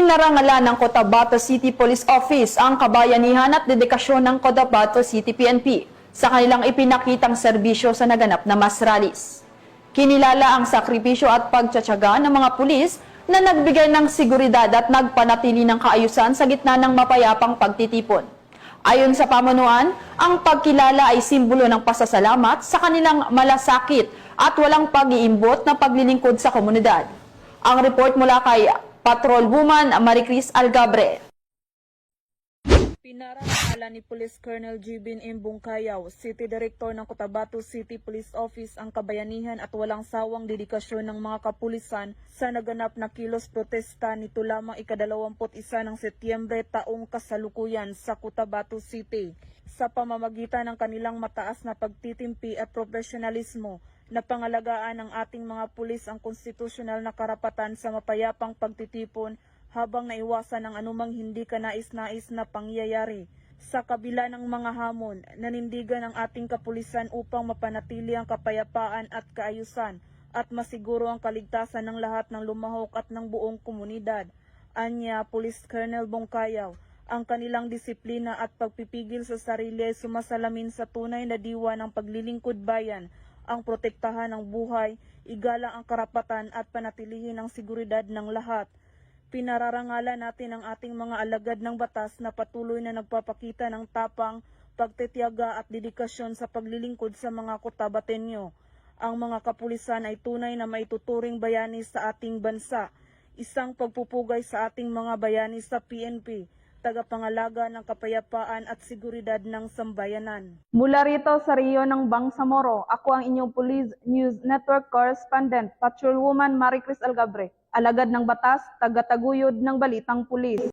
Pinarangalan ng Cotabato City Police Office ang kabayanihan at dedikasyon ng Cotabato City PNP sa kanilang ipinakitang serbisyo sa naganap na mass rallies. Kinilala ang sakripisyo at pagtsatsaga ng mga pulis na nagbigay ng seguridad at nagpanatili ng kaayusan sa gitna ng mapayapang pagtitipon. Ayon sa pamunuan, ang pagkilala ay simbolo ng pasasalamat sa kanilang malasakit at walang pag-iimbot na paglilingkod sa komunidad. Ang report mula kay Patrolwoman Maricris Algabre. Pinarangalan ni Police Colonel Jibin M. Bungkayaw, City Director ng Cotabato City Police Office ang kabayanihan at walang sawang dedikasyon ng mga kapulisan sa naganap na kilos protesta nito lamang ika-21 ng Setyembre taong kasalukuyan sa Cotabato City. Sa pamamagitan ng kanilang mataas na pagtitimpi at profesionalismo, na pangalagaan ng ating mga pulis ang konstitusyonal na karapatan sa mapayapang pagtitipon habang naiwasan ang anumang hindi kanais-nais na pangyayari. Sa kabila ng mga hamon, nanindigan ang ating kapulisan upang mapanatili ang kapayapaan at kaayusan at masiguro ang kaligtasan ng lahat ng lumahok at ng buong komunidad. Anya Police Colonel Bungkayaw, ang kanilang disiplina at pagpipigil sa sarili ay sumasalamin sa tunay na diwa ng paglilingkod bayan, ang protektahan ng buhay, igalang ang karapatan at panatilihin ang seguridad ng lahat. Pinararangalan natin ang ating mga alagad ng batas na patuloy na nagpapakita ng tapang, pagtitiyaga at dedikasyon sa paglilingkod sa mga Cotabateño. Ang mga kapulisan ay tunay na maituturing bayani sa ating bansa, isang pagpupugay sa ating mga bayani sa PNP, tagapangalaga ng kapayapaan at seguridad ng sambayanan. Mula rito sa Rio ng Bangsamoro, ako ang inyong Police News Network Correspondent, Patrolwoman Maricris Algabre, alagad ng batas, tagataguyod ng balitang pulis.